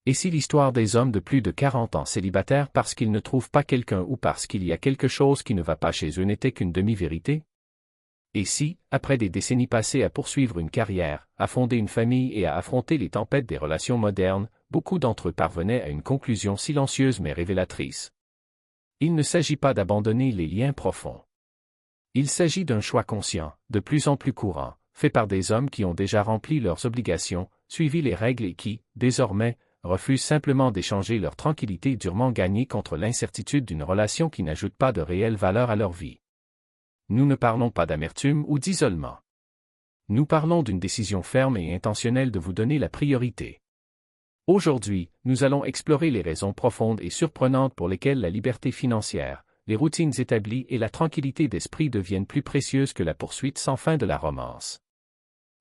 Et si l'histoire des hommes de plus de 40 ans célibataires parce qu'ils ne trouvent pas quelqu'un ou parce qu'il y a quelque chose qui ne va pas chez eux n'était qu'une demi-vérité? Et si, après des décennies passées à poursuivre une carrière, à fonder une famille et à affronter les tempêtes des relations modernes, beaucoup d'entre eux parvenaient à une conclusion silencieuse mais révélatrice? Il ne s'agit pas d'abandonner les liens profonds. Il s'agit d'un choix conscient, de plus en plus courant, fait par des hommes qui ont déjà rempli leurs obligations, suivi les règles et qui, désormais, refusent simplement d'échanger leur tranquillité durement gagnée contre l'incertitude d'une relation qui n'ajoute pas de réelle valeur à leur vie. Nous ne parlons pas d'amertume ou d'isolement. Nous parlons d'une décision ferme et intentionnelle de vous donner la priorité. Aujourd'hui, nous allons explorer les raisons profondes et surprenantes pour lesquelles la liberté financière, les routines établies et la tranquillité d'esprit deviennent plus précieuses que la poursuite sans fin de la romance.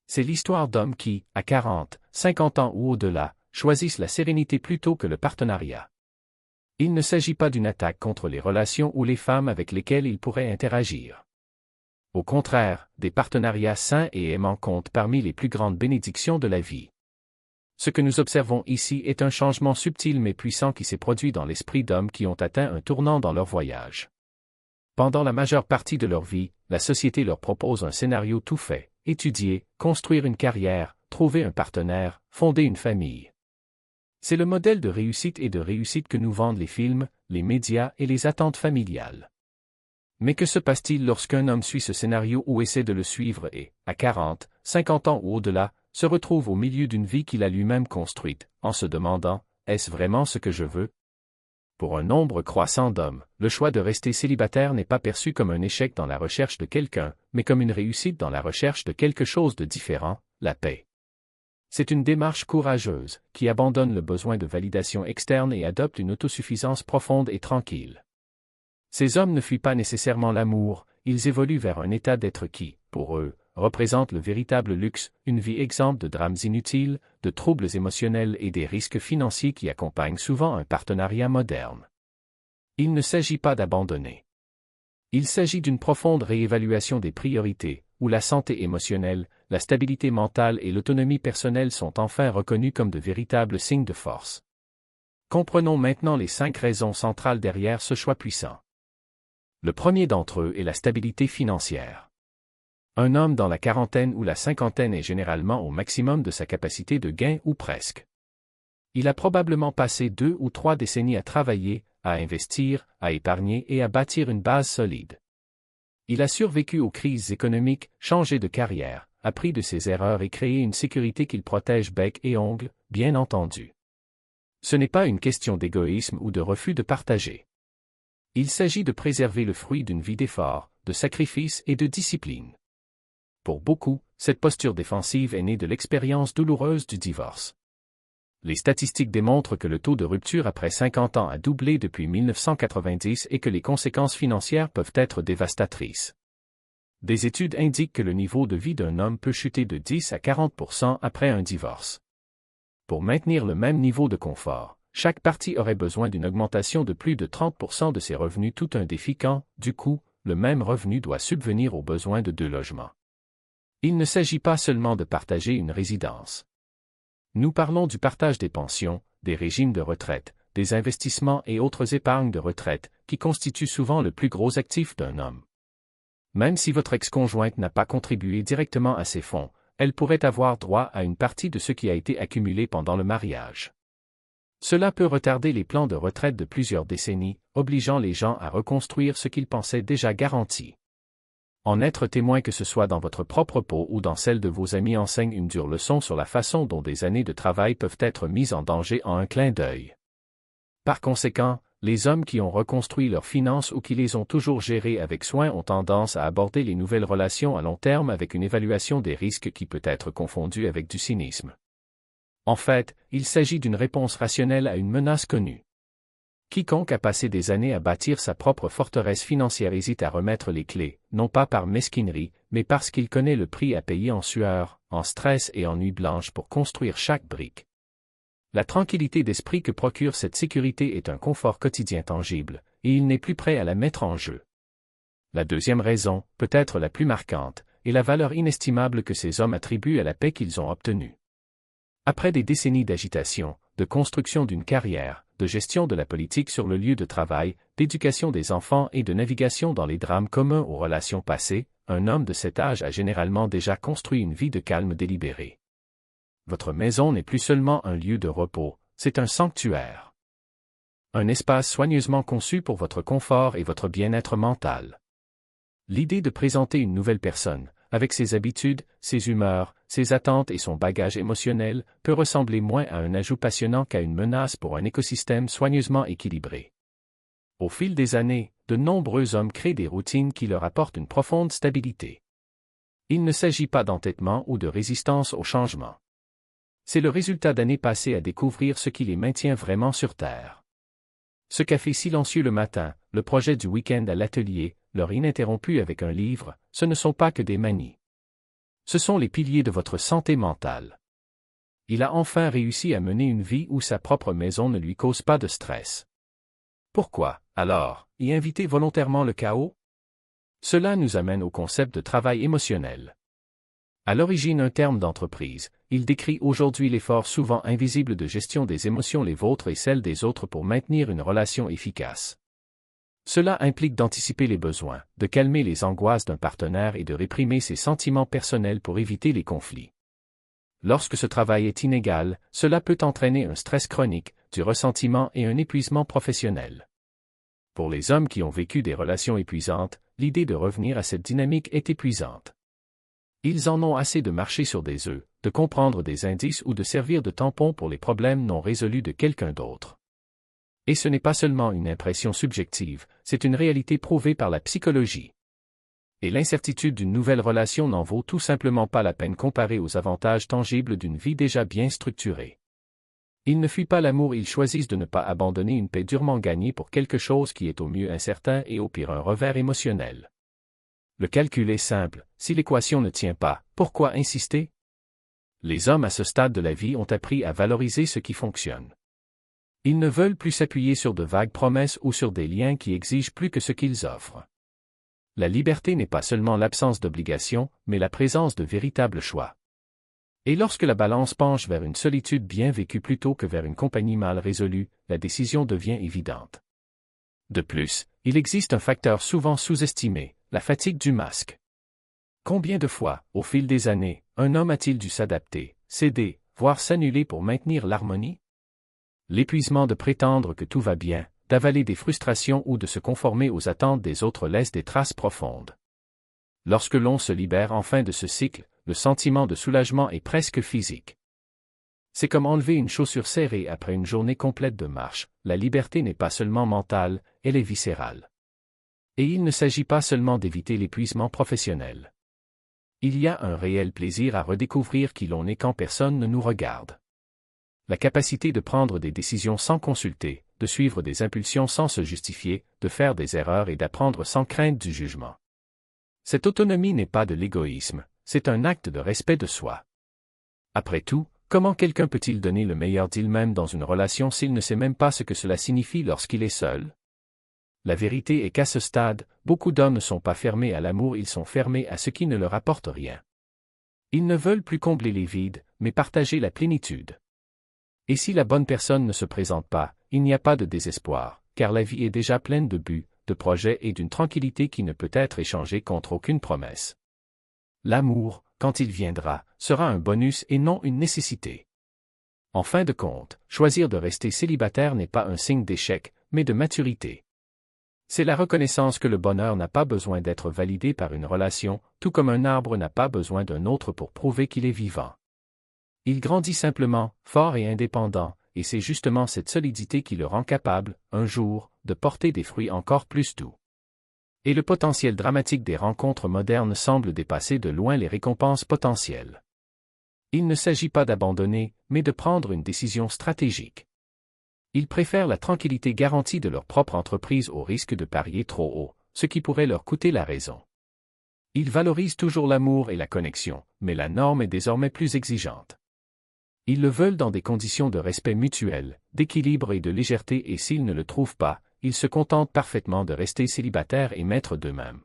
C'est l'histoire d'hommes qui, à 40, 50 ans ou au-delà, choisissent la sérénité plutôt que le partenariat. Il ne s'agit pas d'une attaque contre les relations ou les femmes avec lesquelles ils pourraient interagir. Au contraire, des partenariats sains et aimants comptent parmi les plus grandes bénédictions de la vie. Ce que nous observons ici est un changement subtil mais puissant qui s'est produit dans l'esprit d'hommes qui ont atteint un tournant dans leur voyage. Pendant la majeure partie de leur vie, la société leur propose un scénario tout fait: étudier, construire une carrière, trouver un partenaire, fonder une famille. C'est le modèle de réussite que nous vendent les films, les médias et les attentes familiales. Mais que se passe-t-il lorsqu'un homme suit ce scénario ou essaie de le suivre et, à 40, 50 ans ou au-delà, se retrouve au milieu d'une vie qu'il a lui-même construite, en se demandant « Est-ce vraiment ce que je veux ?» Pour un nombre croissant d'hommes, le choix de rester célibataire n'est pas perçu comme un échec dans la recherche de quelqu'un, mais comme une réussite dans la recherche de quelque chose de différent, la paix. C'est une démarche courageuse, qui abandonne le besoin de validation externe et adopte une autosuffisance profonde et tranquille. Ces hommes ne fuient pas nécessairement l'amour, ils évoluent vers un état d'être qui, pour eux, représente le véritable luxe, une vie exempte de drames inutiles, de troubles émotionnels et des risques financiers qui accompagnent souvent un partenariat moderne. Il ne s'agit pas d'abandonner. Il s'agit d'une profonde réévaluation des priorités, où la santé émotionnelle, la stabilité mentale et l'autonomie personnelle sont enfin reconnues comme de véritables signes de force. Comprenons maintenant les 5 raisons centrales derrière ce choix puissant. Le premier d'entre eux est la stabilité financière. Un homme dans la quarantaine ou la cinquantaine est généralement au maximum de sa capacité de gain ou presque. Il a probablement passé 2 ou 3 décennies à travailler, à investir, à épargner et à bâtir une base solide. Il a survécu aux crises économiques, changé de carrière, appris de ses erreurs et créé une sécurité qu'il protège bec et ongles, bien entendu. Ce n'est pas une question d'égoïsme ou de refus de partager. Il s'agit de préserver le fruit d'une vie d'effort, de sacrifice et de discipline. Pour beaucoup, cette posture défensive est née de l'expérience douloureuse du divorce. Les statistiques démontrent que le taux de rupture après 50 ans a doublé depuis 1990 et que les conséquences financières peuvent être dévastatrices. Des études indiquent que le niveau de vie d'un homme peut chuter de 10 à 40% après un divorce. Pour maintenir le même niveau de confort, chaque partie aurait besoin d'une augmentation de plus de 30% de ses revenus, tout un défi quand, du coup, le même revenu doit subvenir aux besoins de 2 logements. Il ne s'agit pas seulement de partager une résidence. Nous parlons du partage des pensions, des régimes de retraite, des investissements et autres épargnes de retraite, qui constituent souvent le plus gros actif d'un homme. Même si votre ex-conjointe n'a pas contribué directement à ces fonds, elle pourrait avoir droit à une partie de ce qui a été accumulé pendant le mariage. Cela peut retarder les plans de retraite de plusieurs décennies, obligeant les gens à reconstruire ce qu'ils pensaient déjà garanti. En être témoin, que ce soit dans votre propre peau ou dans celle de vos amis, enseigne une dure leçon sur la façon dont des années de travail peuvent être mises en danger en un clin d'œil. Par conséquent, les hommes qui ont reconstruit leurs finances ou qui les ont toujours gérées avec soin ont tendance à aborder les nouvelles relations à long terme avec une évaluation des risques qui peut être confondue avec du cynisme. En fait, il s'agit d'une réponse rationnelle à une menace connue. Quiconque a passé des années à bâtir sa propre forteresse financière hésite à remettre les clés, non pas par mesquinerie, mais parce qu'il connaît le prix à payer en sueur, en stress et en nuit blanche pour construire chaque brique. La tranquillité d'esprit que procure cette sécurité est un confort quotidien tangible, et il n'est plus prêt à la mettre en jeu. La deuxième raison, peut-être la plus marquante, est la valeur inestimable que ces hommes attribuent à la paix qu'ils ont obtenue. Après des décennies d'agitation, de construction d'une carrière, de gestion de la politique sur le lieu de travail, d'éducation des enfants et de navigation dans les drames communs aux relations passées, un homme de cet âge a généralement déjà construit une vie de calme délibéré. Votre maison n'est plus seulement un lieu de repos, c'est un sanctuaire. Un espace soigneusement conçu pour votre confort et votre bien-être mental. L'idée de présenter une nouvelle personne, avec ses habitudes, ses humeurs, ses attentes et son bagage émotionnel, peut ressembler moins à un ajout passionnant qu'à une menace pour un écosystème soigneusement équilibré. Au fil des années, de nombreux hommes créent des routines qui leur apportent une profonde stabilité. Il ne s'agit pas d'entêtement ou de résistance au changement. C'est le résultat d'années passées à découvrir ce qui les maintient vraiment sur Terre. Ce café silencieux le matin, le projet du week-end à l'atelier, l'heure ininterrompue avec un livre, ce ne sont pas que des manies. Ce sont les piliers de votre santé mentale. Il a enfin réussi à mener une vie où sa propre maison ne lui cause pas de stress. Pourquoi, alors, y inviter volontairement le chaos? Cela nous amène au concept de travail émotionnel. À l'origine un terme d'entreprise, il décrit aujourd'hui l'effort souvent invisible de gestion des émotions les vôtres et celles des autres pour maintenir une relation efficace. Cela implique d'anticiper les besoins, de calmer les angoisses d'un partenaire et de réprimer ses sentiments personnels pour éviter les conflits. Lorsque ce travail est inégal, cela peut entraîner un stress chronique, du ressentiment et un épuisement professionnel. Pour les hommes qui ont vécu des relations épuisantes, l'idée de revenir à cette dynamique est épuisante. Ils en ont assez de marcher sur des œufs, de comprendre des indices ou de servir de tampon pour les problèmes non résolus de quelqu'un d'autre. Et ce n'est pas seulement une impression subjective, c'est une réalité prouvée par la psychologie. Et l'incertitude d'une nouvelle relation n'en vaut tout simplement pas la peine comparée aux avantages tangibles d'une vie déjà bien structurée. Ils ne fuient pas l'amour, ils choisissent de ne pas abandonner une paix durement gagnée pour quelque chose qui est au mieux incertain et au pire un revers émotionnel. Le calcul est simple, si l'équation ne tient pas, pourquoi insister? Les hommes à ce stade de la vie ont appris à valoriser ce qui fonctionne. Ils ne veulent plus s'appuyer sur de vagues promesses ou sur des liens qui exigent plus que ce qu'ils offrent. La liberté n'est pas seulement l'absence d'obligation, mais la présence de véritables choix. Et lorsque la balance penche vers une solitude bien vécue plutôt que vers une compagnie mal résolue, la décision devient évidente. De plus, il existe un facteur souvent sous-estimé, la fatigue du masque. Combien de fois, au fil des années, un homme a-t-il dû s'adapter, céder, voire s'annuler pour maintenir l'harmonie? L'épuisement de prétendre que tout va bien, d'avaler des frustrations ou de se conformer aux attentes des autres laisse des traces profondes. Lorsque l'on se libère enfin de ce cycle, le sentiment de soulagement est presque physique. C'est comme enlever une chaussure serrée après une journée complète de marche, la liberté n'est pas seulement mentale, elle est viscérale. Et il ne s'agit pas seulement d'éviter l'épuisement professionnel. Il y a un réel plaisir à redécouvrir qui l'on est quand personne ne nous regarde. La capacité de prendre des décisions sans consulter, de suivre des impulsions sans se justifier, de faire des erreurs et d'apprendre sans crainte du jugement. Cette autonomie n'est pas de l'égoïsme, c'est un acte de respect de soi. Après tout, comment quelqu'un peut-il donner le meilleur d'il-même dans une relation s'il ne sait même pas ce que cela signifie lorsqu'il est seul? La vérité est qu'à ce stade, beaucoup d'hommes ne sont pas fermés à l'amour, ils sont fermés à ce qui ne leur apporte rien. Ils ne veulent plus combler les vides, mais partager la plénitude. Et si la bonne personne ne se présente pas, il n'y a pas de désespoir, car la vie est déjà pleine de buts, de projets et d'une tranquillité qui ne peut être échangée contre aucune promesse. L'amour, quand il viendra, sera un bonus et non une nécessité. En fin de compte, choisir de rester célibataire n'est pas un signe d'échec, mais de maturité. C'est la reconnaissance que le bonheur n'a pas besoin d'être validé par une relation, tout comme un arbre n'a pas besoin d'un autre pour prouver qu'il est vivant. Il grandit simplement, fort et indépendant, et c'est justement cette solidité qui le rend capable, un jour, de porter des fruits encore plus doux. Et le potentiel dramatique des rencontres modernes semble dépasser de loin les récompenses potentielles. Il ne s'agit pas d'abandonner, mais de prendre une décision stratégique. Ils préfèrent la tranquillité garantie de leur propre entreprise au risque de parier trop haut, ce qui pourrait leur coûter la raison. Ils valorisent toujours l'amour et la connexion, mais la norme est désormais plus exigeante. Ils le veulent dans des conditions de respect mutuel, d'équilibre et de légèreté, et s'ils ne le trouvent pas, ils se contentent parfaitement de rester célibataires et maîtres d'eux-mêmes.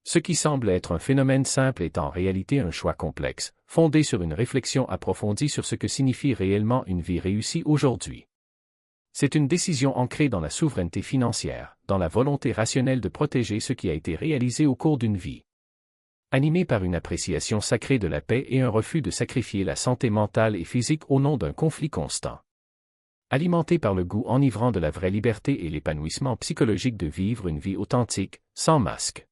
Ce qui semble être un phénomène simple est en réalité un choix complexe, fondé sur une réflexion approfondie sur ce que signifie réellement une vie réussie aujourd'hui. C'est une décision ancrée dans la souveraineté financière, dans la volonté rationnelle de protéger ce qui a été réalisé au cours d'une vie. Animée par une appréciation sacrée de la paix et un refus de sacrifier la santé mentale et physique au nom d'un conflit constant. Alimentée par le goût enivrant de la vraie liberté et l'épanouissement psychologique de vivre une vie authentique, sans masque.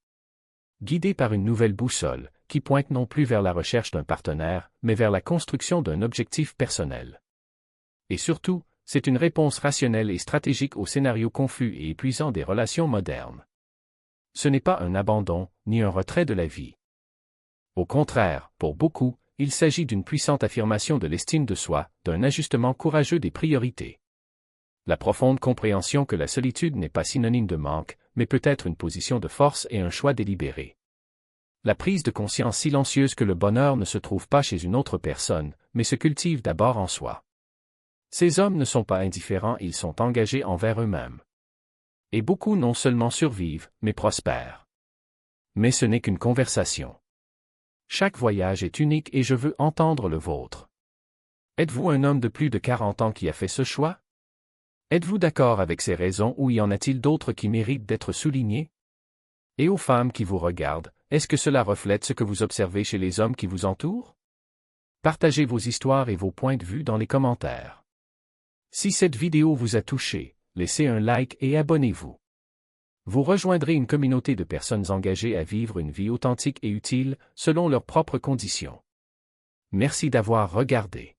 Guidée par une nouvelle boussole, qui pointe non plus vers la recherche d'un partenaire, mais vers la construction d'un objectif personnel. Et surtout, c'est une réponse rationnelle et stratégique au scénario confus et épuisant des relations modernes. Ce n'est pas un abandon, ni un retrait de la vie. Au contraire, pour beaucoup, il s'agit d'une puissante affirmation de l'estime de soi, d'un ajustement courageux des priorités. La profonde compréhension que la solitude n'est pas synonyme de manque, mais peut être une position de force et un choix délibéré. La prise de conscience silencieuse que le bonheur ne se trouve pas chez une autre personne, mais se cultive d'abord en soi. Ces hommes ne sont pas indifférents, ils sont engagés envers eux-mêmes. Et beaucoup non seulement survivent, mais prospèrent. Mais ce n'est qu'une conversation. Chaque voyage est unique et je veux entendre le vôtre. Êtes-vous un homme de plus de 40 ans qui a fait ce choix? Êtes-vous d'accord avec ces raisons ou y en a-t-il d'autres qui méritent d'être soulignées? Et aux femmes qui vous regardent, est-ce que cela reflète ce que vous observez chez les hommes qui vous entourent? Partagez vos histoires et vos points de vue dans les commentaires. Si cette vidéo vous a touché, laissez un like et abonnez-vous. Vous rejoindrez une communauté de personnes engagées à vivre une vie authentique et utile, selon leurs propres conditions. Merci d'avoir regardé.